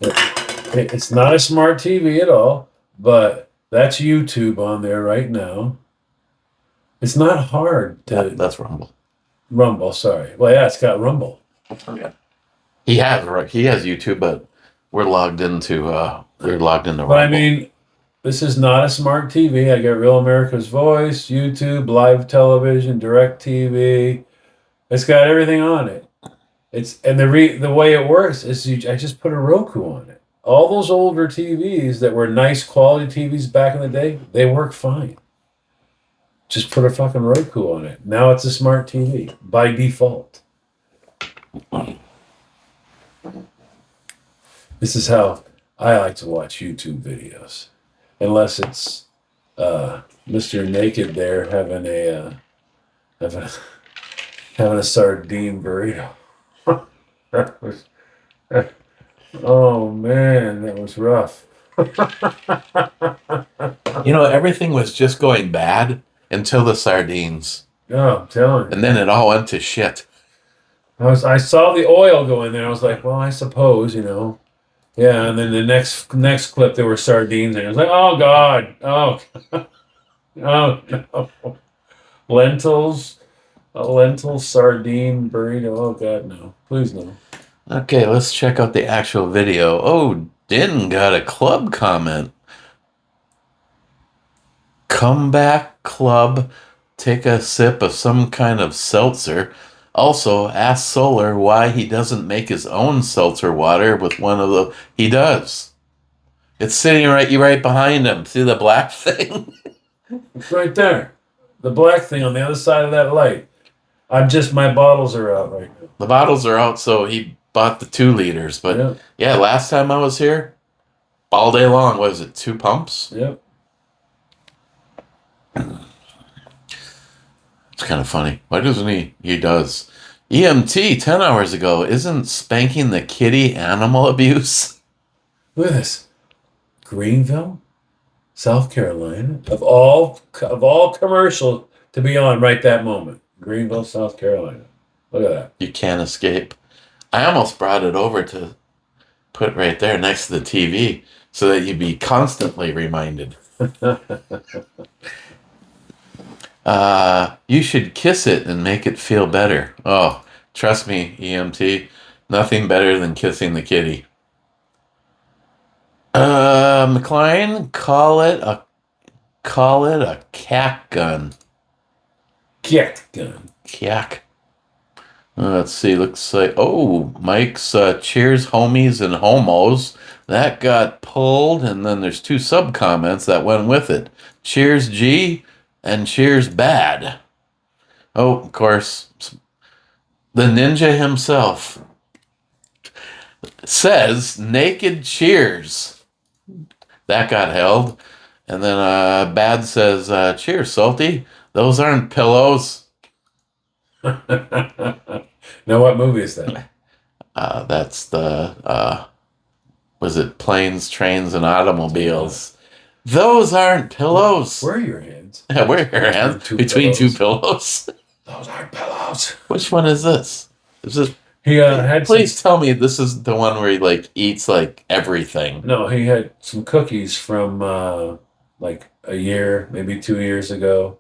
It's not a smart TV at all, but that's YouTube on there right now. It's not hard to That's Rumble. Rumble, sorry. Well, yeah, it's got Rumble. Yeah. He has YouTube, but we're logged into Rumble. But I mean, this is not a smart TV. I got Real America's Voice, YouTube, live television, direct TV. It's got everything on it. The way it works is I just put a Roku on it. All those older TVs that were nice quality TVs back in the day, they work fine. Just put a fucking Roku on it. Now it's a smart TV by default. This is how I like to watch YouTube videos, unless it's Mr. Naked there having a sardine burrito. Oh man, that was rough. Everything was just going bad until the sardines, Oh, I'm telling you. and then it all went to shit. I saw the oil go in there. I was like, well, I suppose, Yeah, and then the next clip there were sardines and it was like, oh God. Oh, oh no. Lentils, a lentil sardine burrito. Oh God, no. Please no. Okay, let's check out the actual video. Oh, Din got a club comment. Comeback club, take a sip of some kind of seltzer. Also, ask Solar why he doesn't make his own seltzer water with one of the. He does. It's sitting right behind him. See the black thing? It's right there. The black thing on the other side of that light. My bottles are out right now. The bottles are out, so he bought the 2 liters. But Yep. yeah, last time I was here, all day long, what is it, 2 pumps? Yep. It's kind of funny. Why doesn't he? He does. EMT 10 hours ago, isn't spanking the kitty animal abuse? Look at this. Greenville, South Carolina. Of all commercials to be on right that moment. Greenville, South Carolina. Look at that. You can't escape. I almost brought it over to put right there next to the TV so that you'd be constantly reminded. You should kiss it and make it feel better. Oh, trust me, EMT, nothing better than kissing the kitty. McLean, call it a cack gun. Cat gun. Cack. Let's see. Looks like Mike's cheers, homies and homos. That got pulled, and then there's 2 sub comments that went with it. Cheers, G. And cheers bad. Oh, of course, the ninja himself says naked cheers. That got held. And then bad says, cheers, salty. Those aren't pillows. Now, what movie is that? That's the, was it Planes, Trains, and Automobiles? Those aren't pillows. Where are your hands? Yeah, where are your hands? Between 2 pillows. Those aren't pillows. Which one is this? Is this? He had Please tell me this is the one where he like eats like everything. No, he had some cookies from like a year, maybe 2 years ago,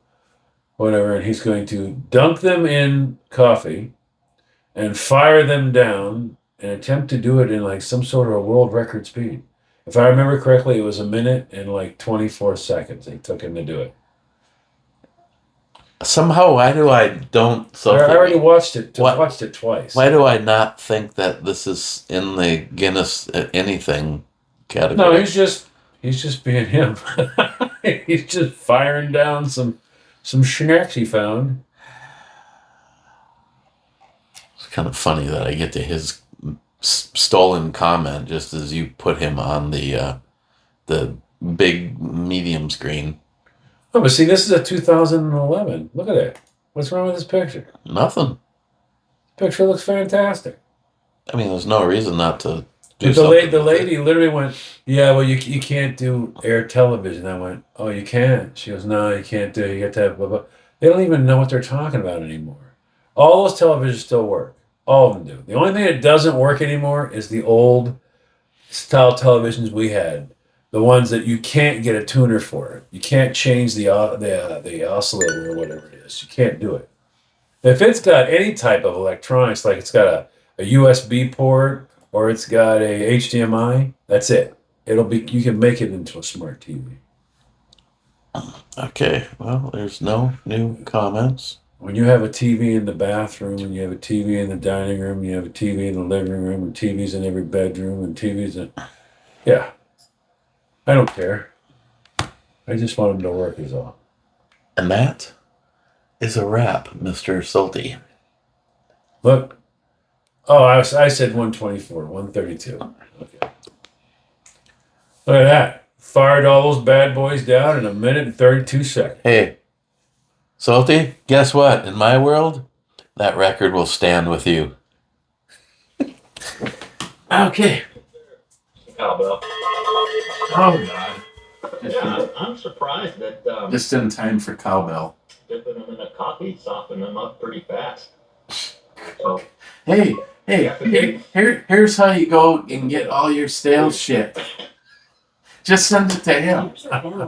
whatever, and he's going to dunk them in coffee and fire them down and attempt to do it in like some sort of a world record speed. If I remember correctly, it was 1 minute and like 24 seconds it took him to do it. Somehow, why do I don't? I already watched it. Watched it twice. Why do I not think that this is in the Guinness anything category? No, he's just being him. He's just firing down some schnacks he found. It's kind of funny that I get to his stolen comment just as you put him on the big medium screen. Oh, but see, this is a 2011. Look at it. What's wrong with this picture? Nothing. Picture looks fantastic. I mean, there's no reason not to do The lady literally went, yeah, well, you can't do air television. I went, oh, you can't. She goes, no, you can't do it. You have to have blah, blah. They don't even know what they're talking about anymore. All those televisions still work. All of them do. The only thing that doesn't work anymore is the old style televisions we had. The ones that you can't get a tuner for it. You can't change the oscillator or whatever it is. You can't do it. If it's got any type of electronics, like it's got a USB port or it's got a HDMI, that's it. You can make it into a smart TV. Okay, well, there's no new comments. When you have a TV in the bathroom, and you have a TV in the dining room, you have a TV in the living room, and TVs in every bedroom, and TVs in... Yeah. I don't care. I just want them to work is all. And that is a wrap, Mr. Salty. Look. Oh, I said 124, 132. Okay. Look at that. Fired all those bad boys down in 1 minute and 32 seconds. Hey, Salty, guess what? In my world, that record will stand with you. Okay. Cowbell. Oh, God. Yeah, I'm surprised that Just in time for cowbell. dipping them in a coffee softened them up pretty fast. So, Hey, here's how you go and get all your stale shit. Just send it to him.